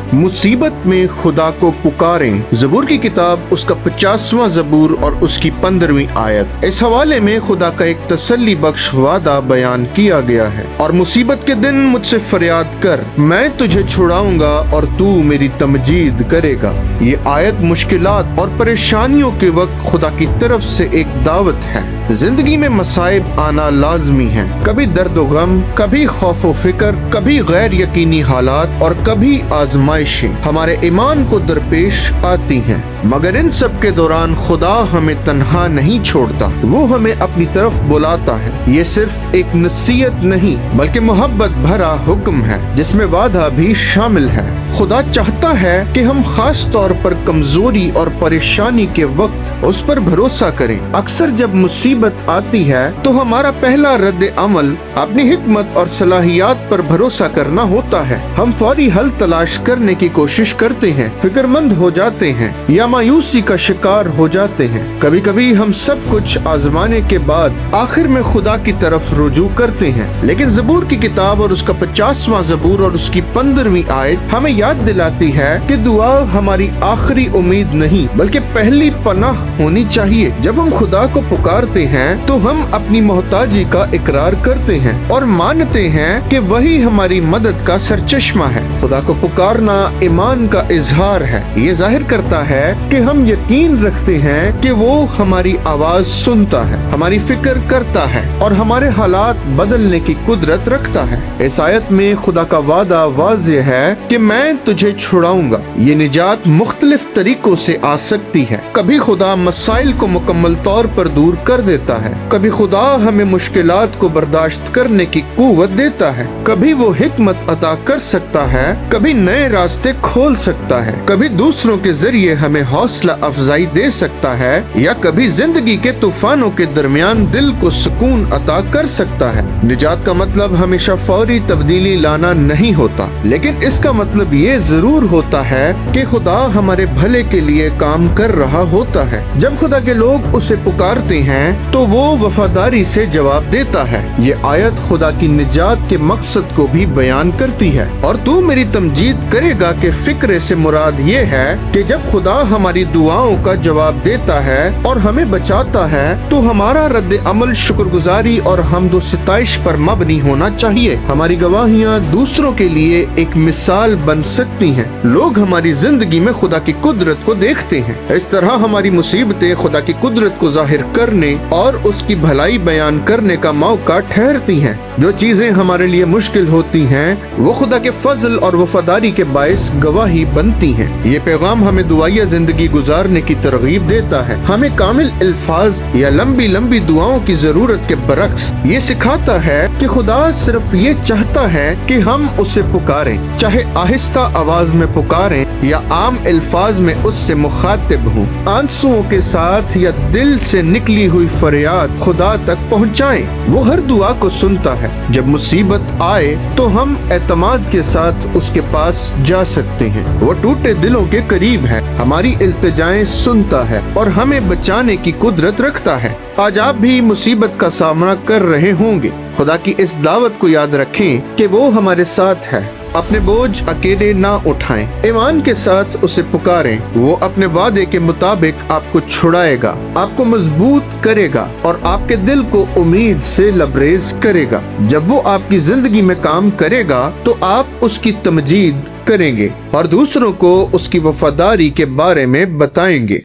मुसीबत में खुदा को पुकारें। ज़बूर की किताब उसका 50वां ज़बूर और उसकी 15वीं आयत। इस हवाले में खुदा का एक तसल्ली बख्श वादा बयान किया गया है। और मुसीबत के दिन मुझसे फरियाद कर, मैं तुझे छुड़ाऊंगा और तू मेरी तमजीद करेगा। ये आयत मुश्किलात और परेशानियों के वक्त खुदा की तरफ से एक दावत है। जिंदगी में मसाइब आना लाजमी है। कभी दर्द व गम, कभी खौफ व फिक्र, कभी गैर यकीनी हालात और कभी आजमाइशें हमारे ईमान को दरपेश आती हैं। मगर इन सब के दौरान खुदा हमें तन्हा नहीं छोड़ता, वो हमें अपनी तरफ बुलाता है। ये सिर्फ एक नसीहत नहीं बल्कि मोहब्बत भरा हुक्म है जिसमें वादा भी शामिल है। खुदा चाहता है कि हम खास तौर पर कमजोरी और परेशानी के वक्त उस पर भरोसा करें। अक्सर जब मुसीबत आती है तो हमारा पहला रद्द अमल अपनी हिकमत और सलाहियत पर भरोसा करना होता है। हम फौरी हल तलाश करने की कोशिश करते हैं, फिक्रमंद हो जाते हैं या मायूसी का शिकार हो जाते हैं। कभी कभी हम सब कुछ आजमाने के बाद आखिर में खुदा की तरफ रुजू करते हैं। लेकिन ज़बूर की किताब और उसका 50वां ज़बूर और उसकी 15वीं आयत हमें याद दिलाती है कि दुआ हमारी आखिरी उम्मीद नहीं बल्कि पहली पनाह होनी चाहिए। जब हम खुदा को पुकारते हैं तो हम अपनी मोहताजी का इकरार करते हैं और मानते हैं कि वही हमारी मदद का सरचश्मा है। खुदा को पुकारना ईमान का इजहार है। ये जाहिर करता है कि हम यकीन रखते हैं कि वो हमारी आवाज सुनता है, हमारी फिक्र करता है और हमारे हालात बदलने की कुदरत रखता है। इस आयत में खुदा का वादा वाज़ेह है कि मैं तुझे छुड़ाऊंगा। ये निजात मुख्तलिफ तरीकों से आ सकती है। कभी खुदा मसाइल को मुकम्मल तौर पर दूर कर देता है, कभी खुदा हमें मुश्किलात को बर्दाश्त करने की कुव्वत देता है, कभी वो हिकमत अता कर सकता है, कभी नए रास्ते खोल सकता है, कभी दूसरों के जरिए हमें हौसला अफजाई दे सकता है या कभी जिंदगी के तूफानों के दरमियान दिल को सुकून अता कर सकता है। निजात का मतलब हमेशा फौरी तब्दीली लाना नहीं होता, लेकिन इसका मतलब ये जरूर होता है कि खुदा हमारे भले के लिए काम कर रहा होता है। जब खुदा के लोग उसे पुकारते हैं तो वो वफादारी से जवाब देता है। ये आयत खुदा की निजात के मकसद को भी बयान करती है। और तू मेरी तमजीद करेगा के फिक्रे से मुराद ये है कि जब खुदा हमारी दुआओं का जवाब देता है और हमें बचाता है तो हमारा रद्द अमल शुक्रगुजारी और हम्दो सिताइश पर मबनी होना चाहिए। हमारी गवाहियाँ दूसरों के लिए एक मिसाल बन सकती हैं। लोग हमारी जिंदगी में खुदा की कुदरत को देखते हैं। इस तरह हमारी मुसीबतें खुदा की कुदरत को जाहिर करने और उसकी भलाई बयान करने का मौका ठहरती हैं। जो चीजें हमारे लिए मुश्किल होती हैं वो खुदा के फजल और वफादारी के बायस गवाही बनती हैं। ये पैगाम हमें दुआया जिंदगी गुजारने की तरगीब देता है। हमें कामिल अल्फाज या लंबी लंबी दुआओं की जरूरत के बरक्स ये सिखाता है कि खुदा सिर्फ ये चाहता है कि हम उसे पुकारें, चाहे आहिस्ता आवाज में पुकारें या आम अल्फाज में उससे मुखातिब हों। आंसुओं के साथ या दिल से निकली हुई फरियाद खुदा तक पहुँचाएं। वो हर दुआ को सुनता है। जब मुसीबत आए तो हम एतमाद के साथ उसके पास जा सकते हैं। वो टूटे दिलों के करीब है, हमारी इल्तिजाएं सुनता है और हमें बचाने की कुदरत रखता है। आज आप भी मुसीबत का सामना कर रहे होंगे। खुदा की इस दावत को याद रखें कि वो हमारे साथ है। अपने बोझ अकेले ना उठाएं, ईमान के साथ उसे पुकारें। वो अपने वादे के मुताबिक आपको छुड़ाएगा, आपको मजबूत करेगा और आपके दिल को उम्मीद से लबरेज करेगा। जब वो आपकी जिंदगी में काम करेगा तो आप उसकी तमजीद करेंगे और दूसरों को उसकी वफादारी के बारे में बताएंगे।